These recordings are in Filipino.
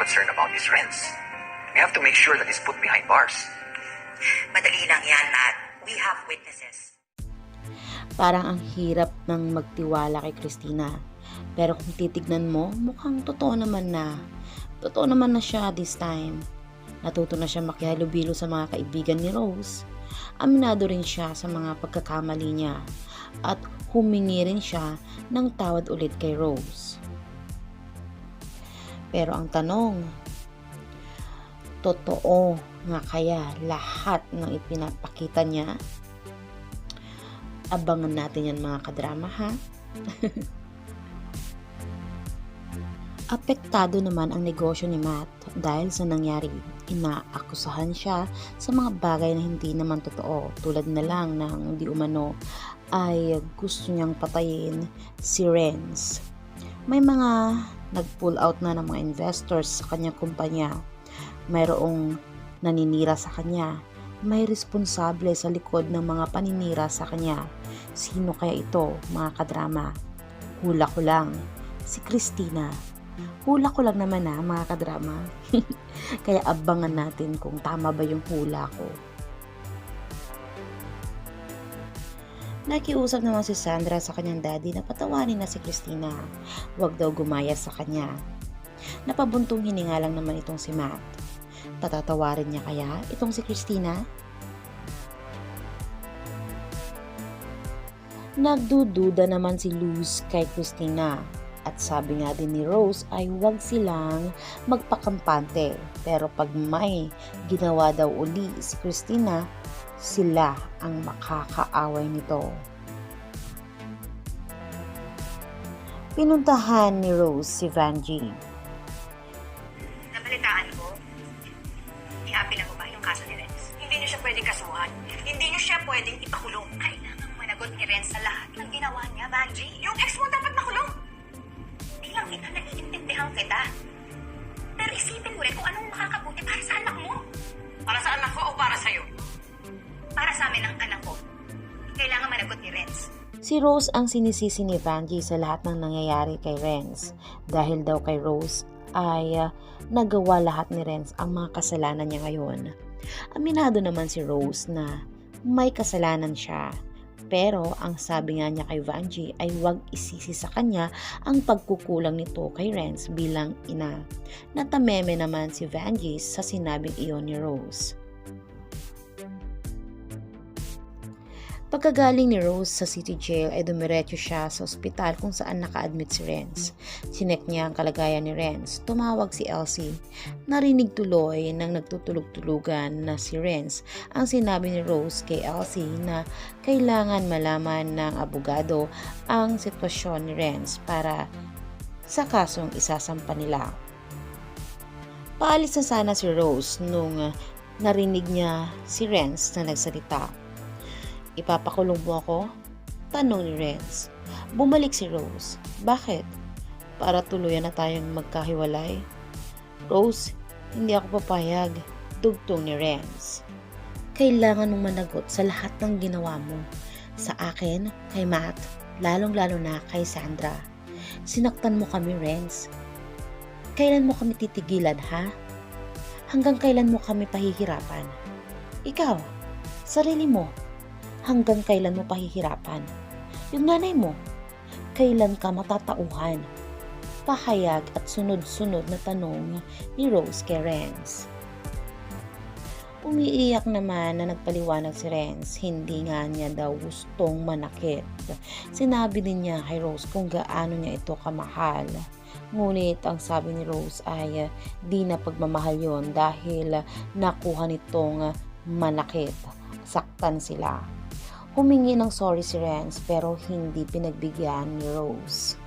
concerned about is Renz. We have to make sure that he's put behind bars. Madali lang yan, Matt. We have witnesses. Parang ang hirap ng magtiwala kay Christina. Pero kung titignan mo, mukhang totoo naman na. Totoo naman na siya this time. Natuto na siya makihalubilo sa mga kaibigan ni Rose. Aminado rin siya sa mga pagkakamali niya. At humingi rin siya ng tawad ulit kay Rose. Pero ang tanong, totoo nga kaya lahat ng ipinapakita niya? Abangan natin yan mga kadrama ha. Apektado naman ang negosyo ni Matt dahil sa nangyari. Inaakusahan siya sa mga bagay na hindi naman totoo, tulad na lang ng di umano ay gusto niyang patayin si Renz. May mga nag-pull out na ng mga investors sa kanyang kumpanya. Mayroong naninira sa kanya. May responsable sa likod ng mga paninira sa kanya. Sino kaya ito, mga kadrama? Hula ko lang, si Christina. Hula ko lang naman mga kadrama. Kaya abangan natin kung tama ba yung hula ko. Nakiusap naman si Sandra sa kanyang daddy na patawarin na si Christina. Huwag daw gumaya sa kanya. Napabuntong hininga lang naman itong si Matt. Patatawarin niya kaya itong si Christina? Nagdududa naman si Luz kay Christina. At sabi nga din ni Rose ay huwag silang magpakampante. Pero pag may ginawa daw uli si Christina, sila ang makakaaway nito. Pinuntahan ni Rose si Vanjie. Nabalitaan ko, ihapin mo ba yung kaso ni Renz? Hindi niyo siya pwedeng kasuhan. Hindi niyo siya pwedeng ipakulong. Kailangan managot ni Renz sa lahat ng ginawa niya, Vanjie. Yung ex mo dapat makulong. Bilang ina, naiintindihan kita. Pero isipin mo rin kung anong makakabuti para sa anak mo. Para sa anak ko o para sa'yo? Para sa amin ang anak ko. Kailangan managot ni Renz. Si Rose ang sinisisi ni Vanjie sa lahat ng nangyayari kay Renz. Dahil daw kay Rose ay nagawa lahat ni Renz ang mga kasalanan niya ngayon. Aminado naman si Rose na may kasalanan siya. Pero ang sabi nga niya kay Vanjie ay huwag isisi sa kanya ang pagkukulang nito kay Renz bilang ina. Natameme naman si Vanjie sa sinabing iyon ni Rose. Pagkagaling ni Rose sa City Jail ay dumiretso siya sa ospital kung saan naka-admit si Renz. Sinek niya ang kalagayan ni Renz. Tumawag si Elsie. Narinig tuloy ng nagtutulog-tulugan na si Renz ang sinabi ni Rose kay Elsie na kailangan malaman ng abogado ang sitwasyon ni Renz para sa kasong isasampa nila. Paalis na sana si Rose nung narinig niya si Renz na nagsalita. Ipapakulong mo ako? Tanong ni Renz. Bumalik si Rose. Bakit? Para tuluyan na tayong magkahiwalay? Rose, hindi ako papayag. Dugtong ni Renz. Kailangan mong managot sa lahat ng ginawa mo. Sa akin, kay Matt, lalong-lalo na kay Sandra. Sinaktan mo kami, Renz. Kailan mo kami titigilan, ha? Hanggang kailan mo kami pahihirapan? Ikaw, sarili mo. Hanggang kailan mo pahihirapan? Yung nanay mo, kailan ka matatauhan? Pahayag at sunod-sunod na tanong ni Rose kay Renz. Umiiyak naman na nagpaliwanag si Renz, hindi nga niya daw gustong manakit. Sinabi din niya kay Rose kung gaano niya ito kamahal. Ngunit ang sabi ni Rose ay di na pagmamahal yon dahil nakuha nitong manakit. Saktan sila. Humingi ng sorry si Renz pero hindi pinagbigyan ni Rose.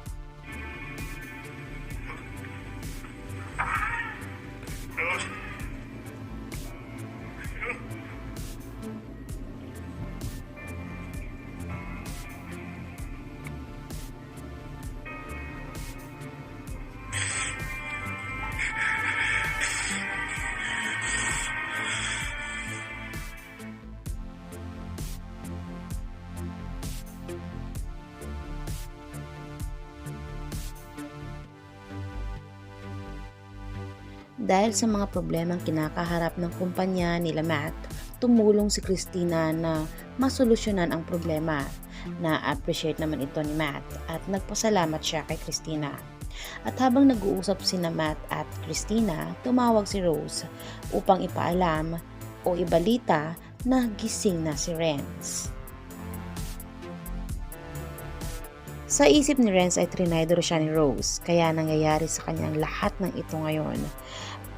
Dahil sa mga problemang kinakaharap ng kumpanya nila Matt, tumulong si Christina na masolusyonan ang problema. Na-appreciate naman ito ni Matt at nagpasalamat siya kay Christina. At habang nag-uusap sina Matt at Christina, tumawag si Rose upang ipaalam o ibalita na gising na si Renz. Sa isip ni Renz ay trinidor siya ni Rose, kaya nangyayari sa kanyang lahat ng ito ngayon.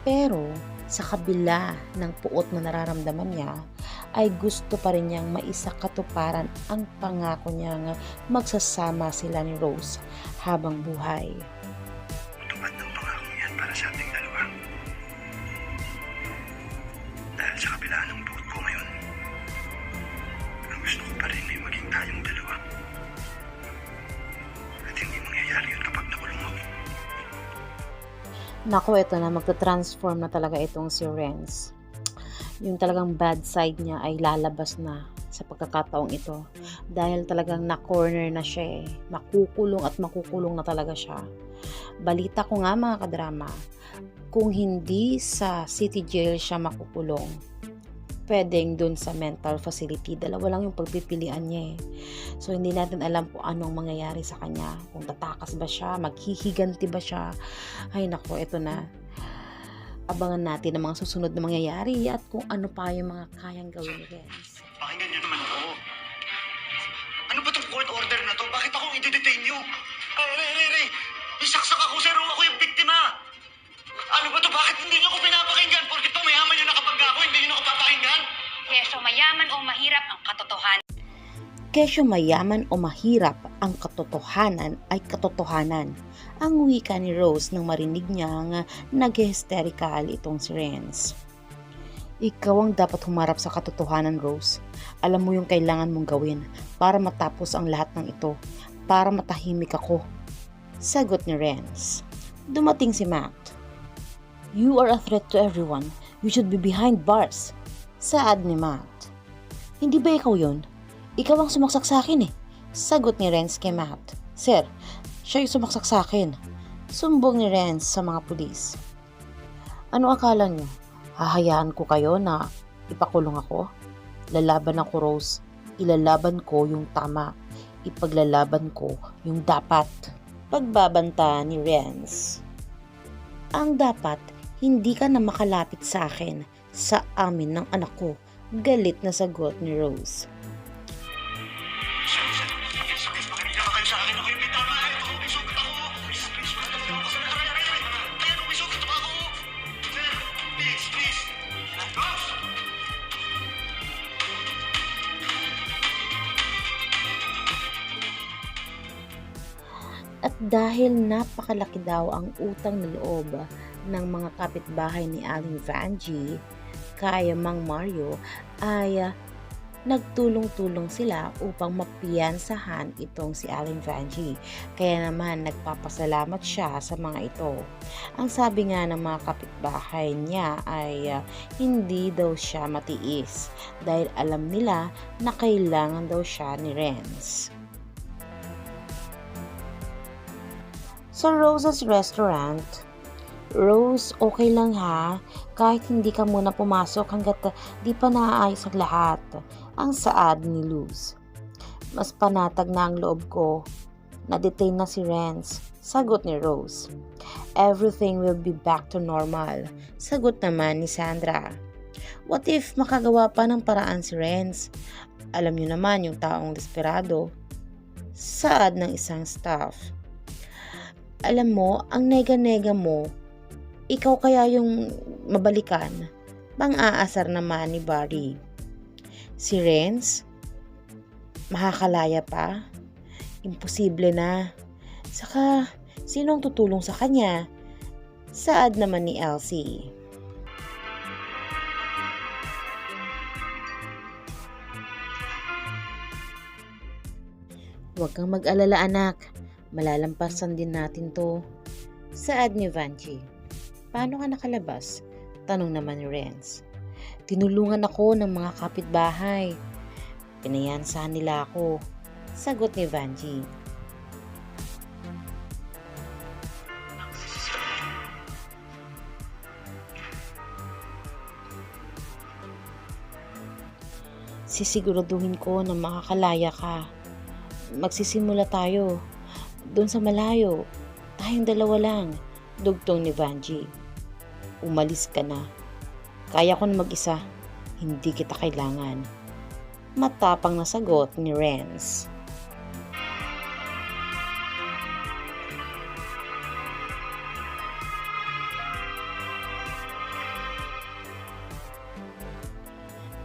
Pero sa kabila ng puot na nararamdaman niya, ay gusto pa rin niyang maisakatuparan ang pangako niyang magsasama sila ni Rose habang buhay. Matupad ng pangako yan para sa ating dalawa. Dahil sa kabila ng buot ko ngayon, ang gusto ko pa rin ay maging tayong dalawa. At hindi mangyayari yun kapag nakulong ako. Naku, ito na, magta-transform na talaga itong si Renz. Yung talagang bad side niya ay lalabas na sa pagkakataong ito. Dahil talagang na-corner na siya eh. Makukulong at makukulong na talaga siya. Balita ko nga mga kadrama, kung hindi sa city jail siya makukulong, pwedeng dun sa mental facility. Dalawa lang yung pagpipilian niya eh. So hindi natin alam kung anong mangyayari sa kanya. Kung tatakas ba siya, maghihiganti ba siya. Ay nako, ito na. Abangan natin ang mga susunod na mangyayari at kung ano pa yung mga kayang gawin ni Renz. Pakinggan niyo naman ako. Ano ba itong court order na to? Bakit ako i-detain niyo? Ray! Isaksak ako, sir. Ako yung biktima. Ano ba to? Bakit hindi niyo ako pinapakinggan? Porkit pa mayaman yung nakapangga ako, hindi niyo ako papakinggan? Kesyo mayaman o mahirap ang katotohanan. Kesyo mayaman o mahirap, ang katotohanan ay katotohanan. Ang wika ni Rose nang marinig niyang nag-hysterical itong si Renz. Ikaw ang dapat humarap sa katotohanan, Rose. Alam mo yung kailangan mong gawin para matapos ang lahat ng ito, para matahimik ako. Sagot ni Renz. Dumating si Matt. You are a threat to everyone. You should be behind bars. Saad ni Matt. Hindi ba ikaw yun? Ikaw ang sumaksak sa akin eh. Sagot ni Renz kay Matt. Sir, siya yung sumaksak sa akin. Sumbong ni Renz sa mga pulis. Ano akala niyo? Hahayaan ko kayo na ipakulong ako? Lalaban ako, Rose. Ilalaban ko yung tama. Ipaglalaban ko yung dapat. Pagbabanta ni Renz. Ang dapat, hindi ka na makalapit sa akin, sa amin ng anak ko. Galit na sagot ni Rose. At dahil napakalaki daw ang utang na loob ng mga kapitbahay ni Aling Vanjie kay Mang Mario, ay nagtulong-tulong sila upang mapiyansahan itong si Aling Vanjie. Kaya naman nagpapasalamat siya sa mga ito. Ang sabi nga ng mga kapitbahay niya ay hindi daw siya matiis dahil alam nila na kailangan daw siya ni Renz. Sa Rose's Restaurant, Rose, okay lang ha, kahit hindi ka muna pumasok hanggat di pa naaayos ang lahat. Ang saad ni Luz. Mas panatag na ang loob ko. Na-detain na si Renz. Sagot ni Rose. Everything will be back to normal. Sagot naman ni Sandra. What if makagawa pa ng paraan si Renz? Alam niyo naman yung taong desperado. Saad ng isang staff. Alam mo, ang nega-nega mo, ikaw kaya yung mabalikan? Pang-aasar naman ni Barry. Si Renz, makakalaya pa? Imposible na. Saka, sinong tutulong sa kanya? Saad naman ni Elsie. Huwag kang mag-alala anak. Malalampasan din natin to. Saad ni Vanjie. Paano ka nakalabas? Tanong naman ni Renz. Tinulungan ako ng mga kapitbahay. Pinayansahan nila ako. Sagot ni Vanjie. Sisiguraduhin ko na makakalaya ka. Magsisimula tayo. Doon sa malayo. Tayong dalawa lang. Dugtong ni Vanjie. Umalis ka na. Kaya ko na mag-isa. Hindi kita kailangan. Matapang na sagot ni Renz.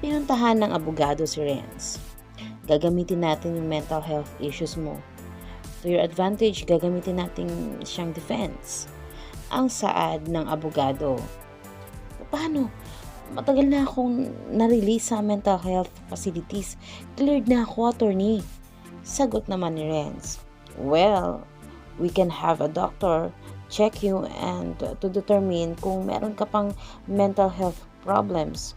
Pinuntahan ng abogado si Renz. Gagamitin natin yung mental health issues mo. To your advantage, gagamitin natin siyang defense. Ang saad ng abogado. Paano? Matagal na akong na-release sa mental health facilities. Cleared na ako, attorney. Sagot naman ni Renz. Well, we can have a doctor check you and to determine kung meron ka pang mental health problems.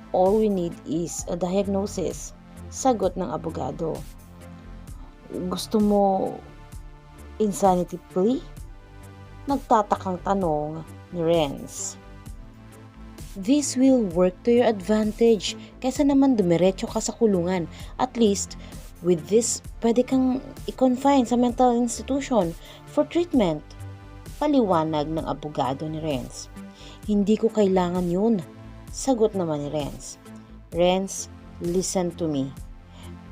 All we need is a diagnosis. Sagot ng abogado. Gusto mo insanity plea? Nagtatakang tanong ni Renz. This will work to your advantage kaysa naman dumiretso ka sa kulungan. At least, with this, pwede kang i-confine sa mental institution for treatment. Paliwanag ng abogado ni Renz. Hindi ko kailangan yun. Sagot naman ni Renz. Renz, listen to me.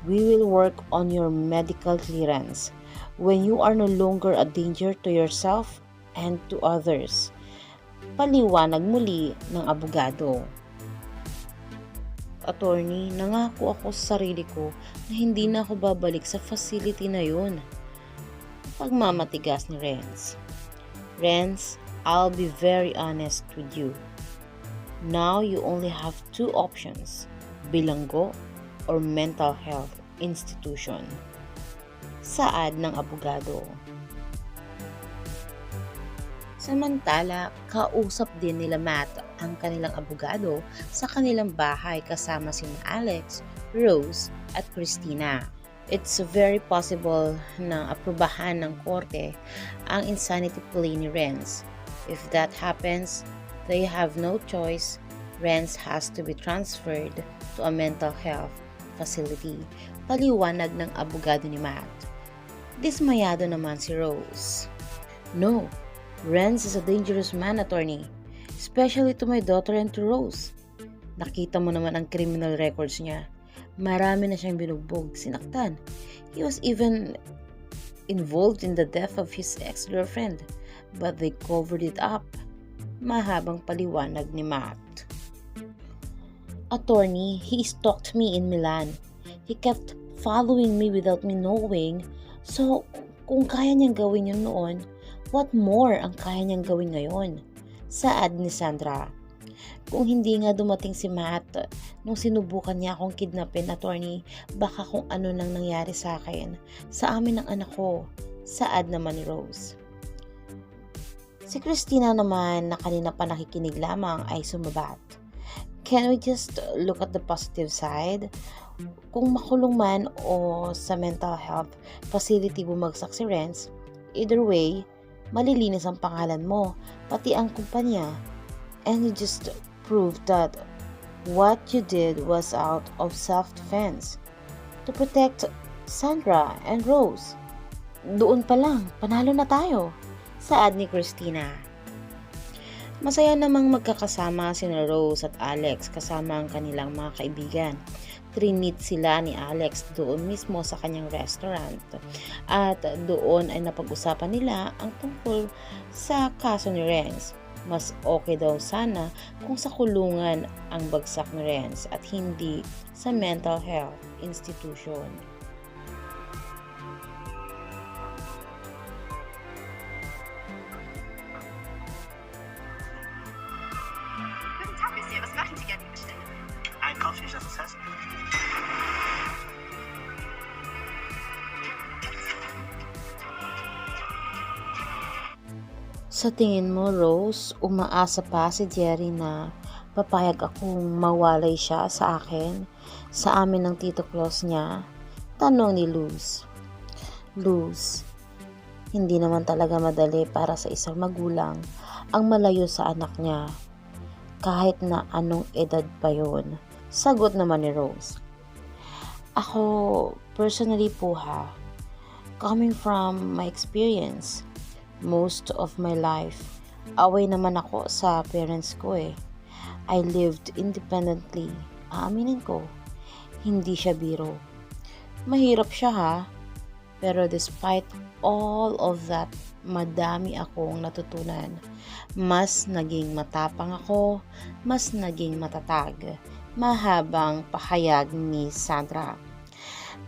We will work on your medical clearance when you are no longer a danger to yourself and to others. Paliwanag muli ng abogado. Attorney, nangako ako sa sarili ko na hindi na ako babalik sa facility na yun. Pagmamatigas ni Renz. Renz, I'll be very honest with you. Now you only have two options, bilanggo or mental health institution. Saad ng abogado. Samantala, kausap din nila Matt ang kanilang abogado sa kanilang bahay kasama sina Alex, Rose at Christina. It's very possible na aprubahan ng korte ang insanity plea ni Renz. If that happens, they have no choice. Renz has to be transferred to a mental health facility. Paliwanag ng abogado ni Matt. Dismayado naman si Rose. No, Renz is a dangerous man, attorney. Especially to my daughter and to Rose. Nakita mo naman ang criminal records niya. Marami na siyang binugbog, sinaktan. He was even involved in the death of his ex-girlfriend. But they covered it up. Mahabang paliwanag ni Matt. Attorney, he stalked me in Milan. He kept following me without me knowing. So, kung kaya niyang gawin yun noon, what more ang kaya niyang gawin ngayon? Saad ni Sandra. Kung hindi nga dumating si Matt nung sinubukan niya akong kidnapin, attorney, baka kung ano nang nangyari sa akin, sa amin ng anak ko. Saad naman ni Rose. Si Christina naman na kanina pa nakikinig lamang ay sumabat. Can we just look at the positive side? Kung makulong man o sa mental health facility bumagsak si Renz, either way, malilinis ang pangalan mo, pati ang kumpanya. And you just proved that what you did was out of self-defense to protect Sandra and Rose. Doon pa lang, panalo na tayo. Saad ni Christina. Masaya namang magkakasama sina Rose at Alex kasama ang kanilang mga kaibigan. Trinit sila ni Alex doon mismo sa kanyang restaurant. At doon ay napag-usapan nila ang tungkol sa kaso ni Renz. Mas okay daw sana kung sa kulungan ang bagsak ni Renz at hindi sa mental health institution. Guten Tag, Monsieur. Was möchten Sie gerne bestellen? Ein Kaffee, das ist Essen. Sa tingin mo, Rose, umaasa pa si Jerry na papayag akong mawalay siya sa akin, sa amin ng Tito Claus niya? Tanong ni Luz. Luz, hindi naman talaga madali para sa isang magulang ang malayo sa anak niya, kahit na anong edad pa yon. Sagot naman ni Rose. Ako, personally po ha, coming from my experience, most of my life, away naman ako sa parents ko eh. I lived independently. Aaminin ko, hindi siya biro. Mahirap siya ha, pero despite all of that, madami akong natutunan. Mas naging matapang ako, mas naging matatag. Mahabang pahayag ni Sandra.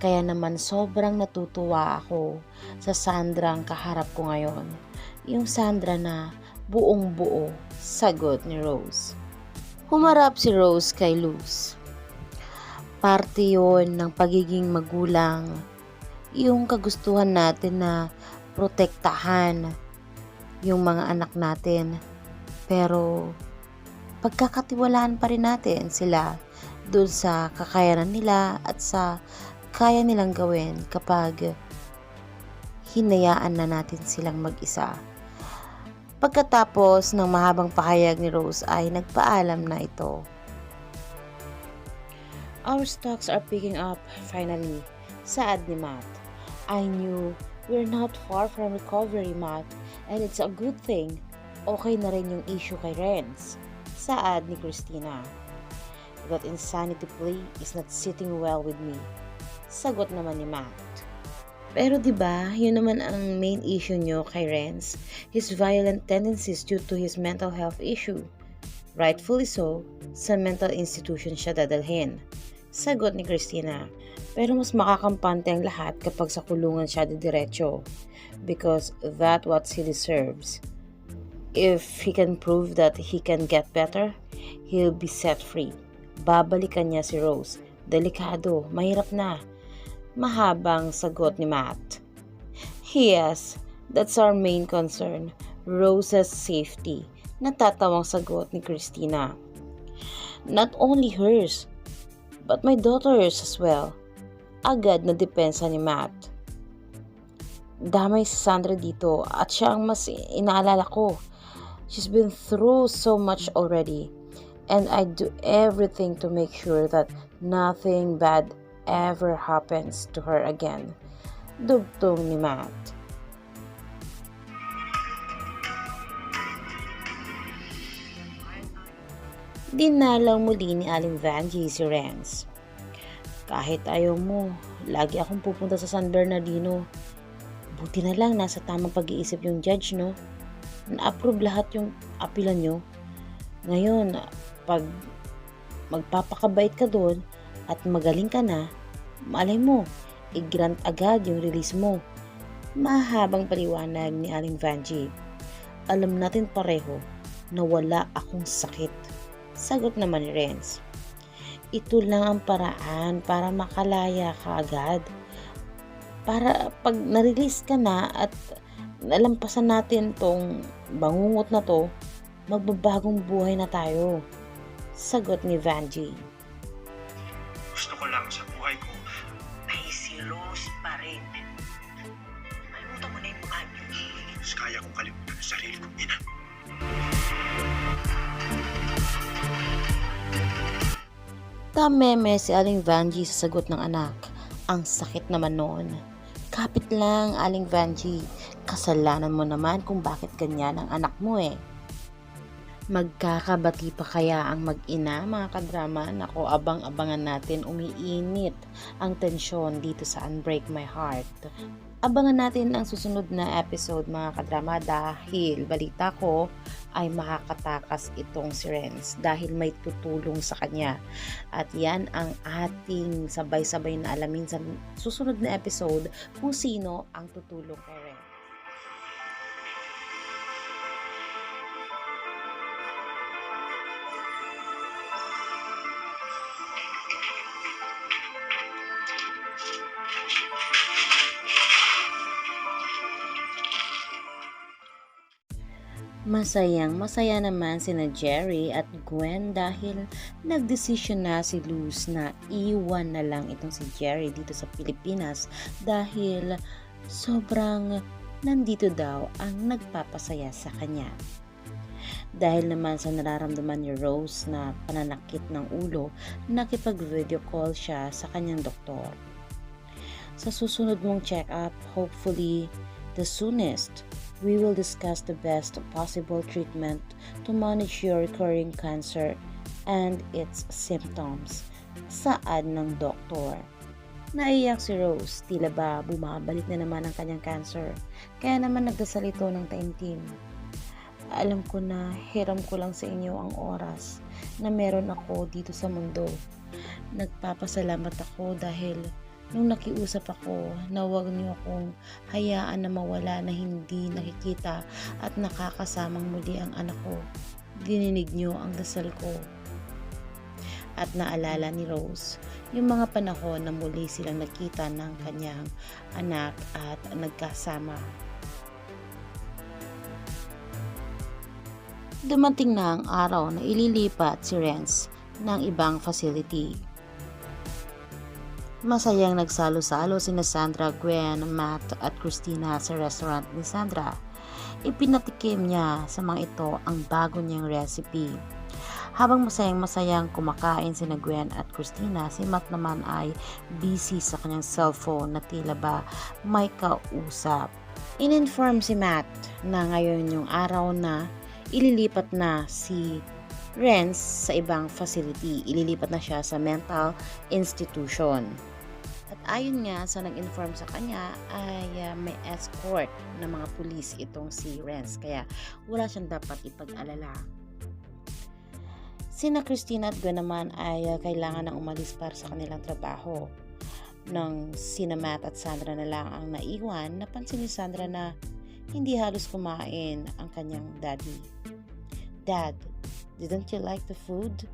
Kaya naman sobrang natutuwa ako sa Sandrang kaharap ko ngayon. Yung Sandra na buong buo, sagot ni Rose. Humarap si Rose kay Luz. Parte yon ng pagiging magulang. Yung kagustuhan natin na protektahan yung mga anak natin. Pero pagkakatiwalaan pa rin natin sila doon sa kakayanan nila at sa kaya nilang gawin kapag hinayaan na natin silang mag-isa. Pagkatapos ng mahabang pahayag ni Rose ay nagpaalam na ito. Our stocks are picking up finally, saad ni Matt. I knew we're not far from recovery, Matt, and it's a good thing. Okay na rin yung issue kay Renz, saad ni Christina. That insanity plea is not sitting well with me, sagot naman ni Matt. Pero 'di ba, yun naman ang main issue nyo kay Renz, his violent tendencies due to his mental health issue. Rightfully so, sa mental institution siya dadalhin, sagot ni Christina. Pero mas makakampante ang lahat kapag sa kulungan siya didiretso, because that's what he deserves. If he can prove that he can get better, he'll be set free. Babalikan niya si Rose. Delikado, mahirap na. Mahabang sagot ni Matt. Yes, that's our main concern. Rose's safety. Natatawang sagot ni Christina. Not only hers, but my daughter's as well. Agad na depensa ni Matt. Damay si Sandra dito at siya ang mas inaalala ko. She's been through so much already, and I do everything to make sure that nothing bad ever happens to her again. Dugtong ni Matt. Dinalang muli ni Aling Vanjie si Renz. Kahit ayaw mo, lagi akong pupunta sa San Bernardino. Buti na lang nasa tamang pag-iisip yung judge, no? Na-approve lahat yung apilan nyo. Ngayon, pag magpapakabait ka doon at magaling ka na, malay mo, i-grant agad yung release mo. Mahabang paliwanag ni Aling Vanjie. Alam natin pareho na wala akong sakit. Sagot naman ni Renz. Ito lang ang paraan para makalaya ka agad. Para pag na-release ka na at nalampasan natin tong bangungot na to, magbabagong buhay na tayo. Sagot ni Vanjie. Gusto ko lang sa buhay ko. Ay, si Rose pa rin. Malimutan mo na yung mukha niyo. Mas kaya kong kalimutan ang sarili kong ina. Tameme si Aling Vanjie sa sagot ng anak. Ang sakit naman noon. Kapit lang, Aling Vanjie. Kasalanan mo naman kung bakit ganyan ang anak mo eh. Magkakabati pa kaya ang mag-ina, mga kadrama? Nako, abang-abangan natin, umiinit ang tensyon dito sa Unbreak My Heart. Abangan natin ang susunod na episode, mga kadrama, dahil balita ko ay makakatakas itong si Renz dahil may tutulong sa kanya. At yan ang ating sabay-sabay na alamin sa susunod na episode kung sino ang tutulong kay Renz. Masaya naman sina Jerry at Gwen dahil nagdesisyon na si Luz na iwan na lang itong si Jerry dito sa Pilipinas dahil sobrang nandito daw ang nagpapasaya sa kanya. Dahil naman sa nararamdaman ni Rose na pananakit ng ulo, nakipag-video call siya sa kanyang doktor. Sa susunod mong check-up, hopefully the soonest, we will discuss the best possible treatment to manage your recurring cancer and its symptoms. Saad ng doktor. Naiyak si Rose, tila ba bumabalik na naman ang kanyang cancer, kaya naman nagdasal ito ng taimtim. Alam ko na hiram ko lang sa inyo ang oras na meron ako dito sa mundo. Nagpapasalamat ako dahil nung nakiusap ako na huwag niyo akong hayaan na mawala na hindi nakikita at nakakasamang muli ang anak ko. Dininig niyo ang dasal ko. At naalala ni Rose yung mga panahon na muli silang nakita ng kanyang anak at nagkasama. Dumating na ang araw na ililipat si Renz ng ibang facility. Masayang nagsalo-salo sina Sandra, Gwen, Matt at Christina sa restaurant ni Sandra. Ipinatikim niya sa mga ito ang bago niyang recipe. Habang masayang-masayang kumakain sina Gwen at Christina, si Matt naman ay busy sa kanyang cellphone na tila ba may kausap. In-inform si Matt na ngayon yung araw na ililipat na si Renz sa ibang facility. Ililipat na siya sa mental institution. At ayon nga sa nag-inform sa kanya ay may escort na mga pulis itong si Renz. Kaya wala siyang dapat ipag-alala. Sina Christina at Gwen naman ay kailangan ng umalis para sa kanilang trabaho. Nang sina Matt at Sandra na lang ang naiwan, napansin ni Sandra na hindi halos kumain ang kanyang daddy. Dad, didn't you like the food?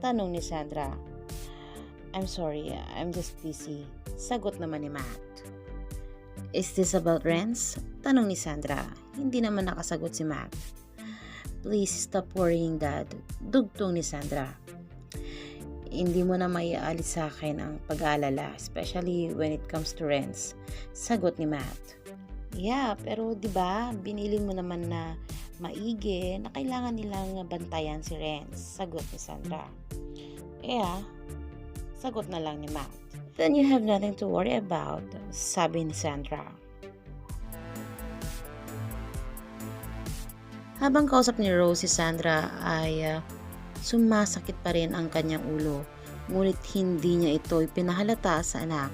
Tanong ni Sandra. I'm sorry, I'm just busy. Sagot naman ni Matt. Is this about Renz? Tanong ni Sandra. Hindi naman nakasagot si Matt. Please stop worrying, Dad. Dugtong ni Sandra. Hindi mo na maiaalis sa akin ang pag-aalala, especially when it comes to Renz. Sagot ni Matt. Yeah, pero 'di ba, binilin mo naman na maigi na kailangan nilang bantayan si Renz. Sagot ni Sandra. Yeah, sagot na lang ni Matt. Then you have nothing to worry about, sabi ni Sandra. Habang kausap ni Rose si Sandra ay sumasakit pa rin ang kanyang ulo. Ngunit hindi niya ito ipinahalata sa anak.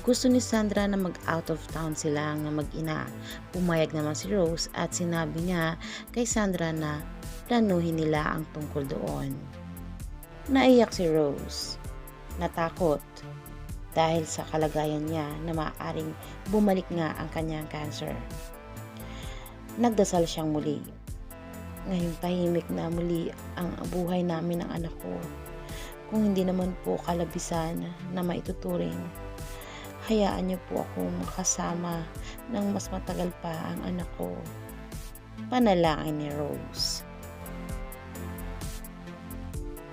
Gusto ni Sandra na mag-out of town silang mag-ina. Pumayag naman si Rose at sinabi niya kay Sandra na planuhin nila ang tungkol doon. Naiyak si Rose. Natakot dahil sa kalagayan niya na maaaring bumalik nga ang kanyang cancer. Nagdasal siyang muli. Ngayong tahimik na muli ang buhay namin ng anak ko. Kung hindi naman po kalabisan na maituturing, hayaan niyo po akong makasama ng mas matagal pa ang anak ko. Panalangin ni Rose.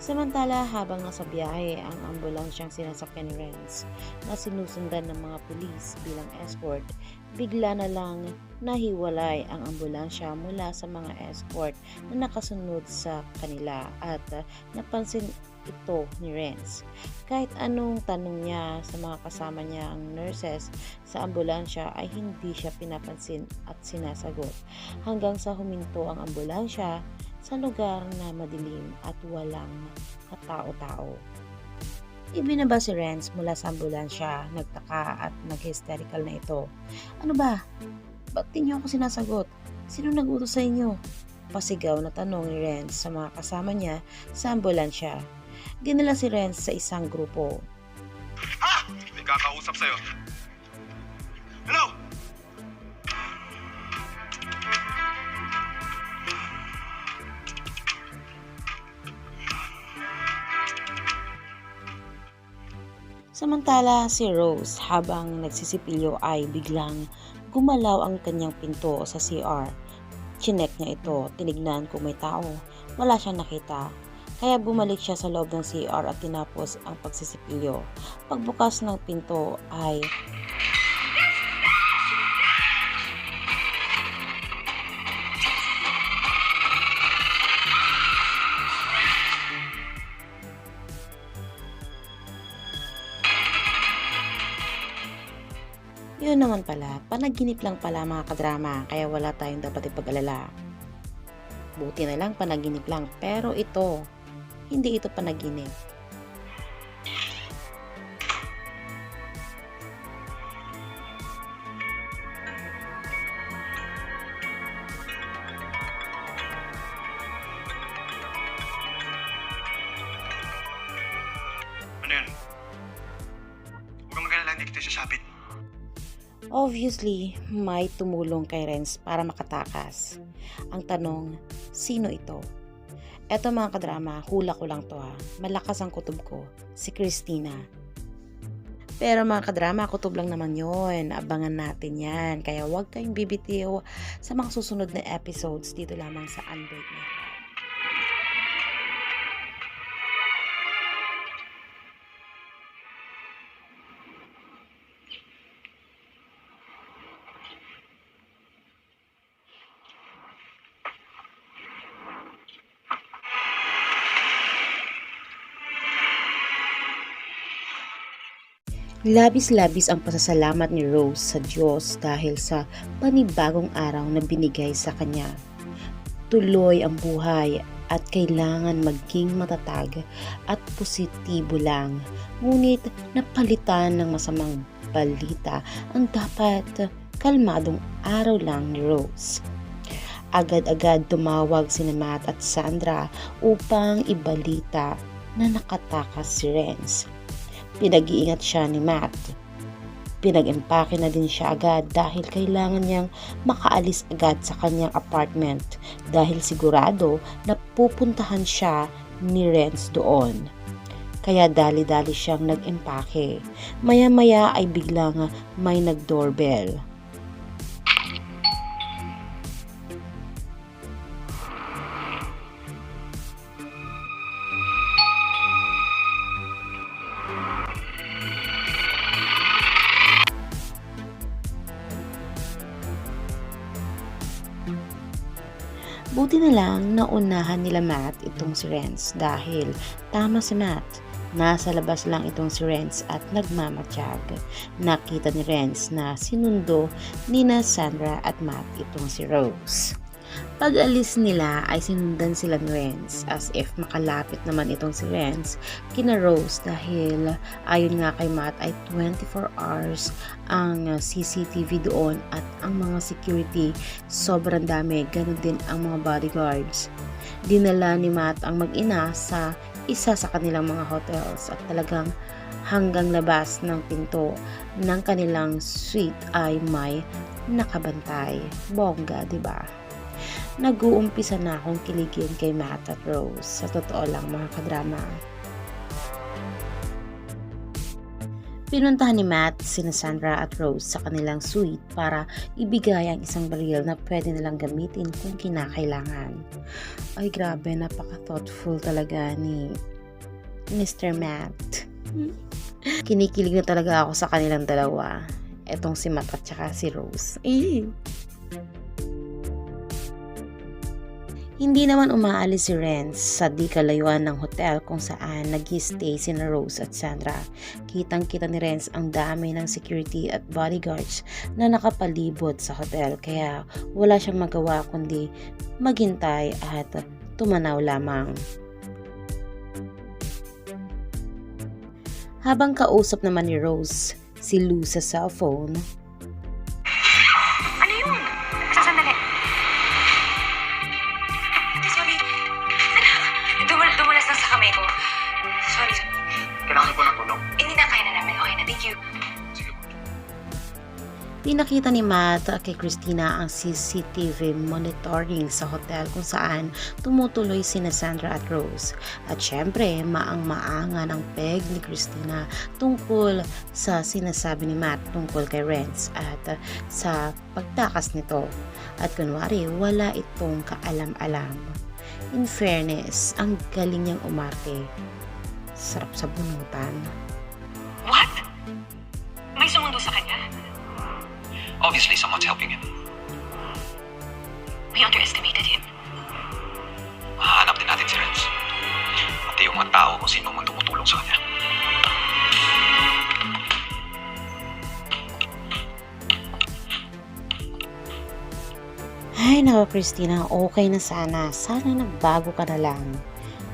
Samantala, habang nasa biyahe ang ambulansyang sinasakyan ni Renz na sinusundan ng mga pulis bilang escort, bigla na lang nahiwalay ang ambulansya mula sa mga escort na nakasunod sa kanila at napansin ito ni Renz. Kahit anong tanong niya sa mga kasama niya ang nurses sa ambulansya ay hindi siya pinapansin at sinasagot hanggang sa huminto ang ambulansya sa lugar na madilim at walang katao-tao. Ibinaba si Renz mula sa ambulansya, nagtaka at nag-hysterical na ito. Ano ba? Ba't di niyo ako sinasagot? Sino nag-utos sa inyo? Pasigaw na tanong ni Renz sa mga kasama niya sa ambulansya. Dinala si Renz sa isang grupo. Ha! May kakausap sa'yo. Hello! Samantala si Rose habang nagsisipilyo ay biglang gumalaw ang kanyang pinto sa CR. Chinek niya ito, tinignan kung may tao. Wala siyang nakita. Kaya bumalik siya sa loob ng CR at tinapos ang pagsisipilyo. Pagbukas ng pinto ay Yun naman pala, panaginip lang pala mga kadrama, kaya wala tayong dapat ipag-alala. Buti na lang panaginip lang, pero ito, hindi ito panaginip. Ano yun? Huwag kang mag-alala, hindi kita sasabit. Obviously, may tumulong kay Renz para makatakas. Ang tanong, sino ito? Eto mga kadrama, hula ko lang to ha. Malakas ang kutob ko, si Christina. Pero mga kadrama, kutob lang naman yon. Abangan natin yan. Kaya huwag kayong bibitiw sa mga susunod na episodes dito lamang sa Unbreak Network. Labis-labis ang pasasalamat ni Rose sa Diyos dahil sa panibagong araw na binigay sa kanya. Tuloy ang buhay at kailangan maging matatag at positibo lang. Ngunit napalitan ng masamang balita ang dapat kalmadong araw lang ni Rose. Agad-agad tumawag sina Matt at Sandra upang ibalita na nakatakas si Renz. Pinag-iingat siya ni Matt. Pinag-empake na din siya agad dahil kailangan niyang makaalis agad sa kanyang apartment dahil sigurado na pupuntahan siya ni Renz doon. Kaya dali-dali siyang nag-empake. Maya-maya ay biglang may nag-doorbell. Buti na lang naunahan nila Matt itong si Renz dahil tama si Matt. Nasa labas lang itong si Renz at nagmamatsyag. Nakita ni Renz na sinundo ni Sandra at Matt itong si Rose. Pag-alis nila ay sinundan sila ni Renz as if makalapit naman itong si Renz kina Rose dahil ayon nga kay Matt ay 24 hours ang CCTV doon at ang mga security sobrang dami, ganun din ang mga bodyguards. Dinala ni Matt ang mag-ina sa isa sa kanilang mga hotels at talagang hanggang labas ng pinto ng kanilang suite ay may nakabantay. Bongga, diba? Nag-uumpisa na akong kiligin kay Matt at Rose. Sa totoo lang mga kadrama. Pinuntahan ni Matt sina Sandra at Rose sa kanilang suite para ibigay ang isang baril na pwede nilang gamitin kung kinakailangan. Ay grabe, napaka-thoughtful talaga ni Mr. Matt. Kinikilig na talaga ako sa kanilang dalawa. Etong si Matt at saka si Rose. Hindi naman umaalis si Renz sa di kalayuan ng hotel kung saan nag-stay sina Rose at Sandra. Kitang-kita ni Renz ang dami ng security at bodyguards na nakapalibot sa hotel kaya wala siyang magawa kundi maghintay at tumanaw lamang. Habang kausap naman ni Rose si Lou sa cellphone, Ano yun? Sasandali. Sorry. Dumulas lang sa kamay ko. Sorry. Kailangan ko ng tulong. Hindi na kaya na namin. Okay na, thank you. Sige po. pinakita ni Matt kay Christina ang CCTV monitoring sa hotel kung saan tumutuloy sina Sandra at Rose. At syempre, maang-maangan ang peg ni Christina tungkol sa sinasabi ni Matt tungkol kay Renz at sa pagtakas nito. At kunwari, wala itong kaalam-alam. In fairness, ang galing niyang umarte. Sarap sa bunutan. What? May sumundo sa kanya? Obviously, someone's helping him. We underestimated him. Mahanap din natin si Renz. Pati yung mga tao kung sino man tumutulong sa kanya. Ay nako Christina, okay na sana. Sana nagbago ka na lang.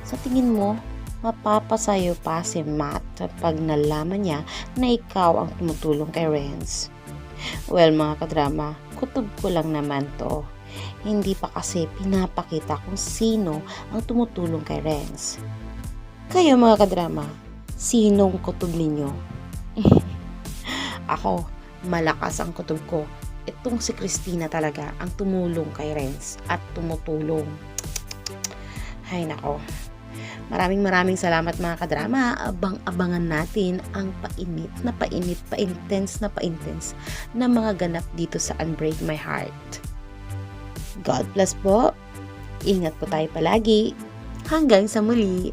Sa tingin mo, mapapasayo pa si Matt pag nalaman niya na ikaw ang tumutulong kay Renz. Well mga kadrama, kutob ko lang naman to. Hindi pa kasi pinapakita kung sino ang tumutulong kay Renz. Kayo mga kadrama, sinong kutob ninyo? Ako, malakas ang kutob ko. Itong si Christina talaga ang tumulong kay Renz at tumutulong. Ay nako. Maraming salamat mga kadrama. Abang-abangan natin ang painit, pa-intense na mga ganap dito sa Unbreak My Heart. God bless po. Ingat po tayo palagi. Hanggang sa muli.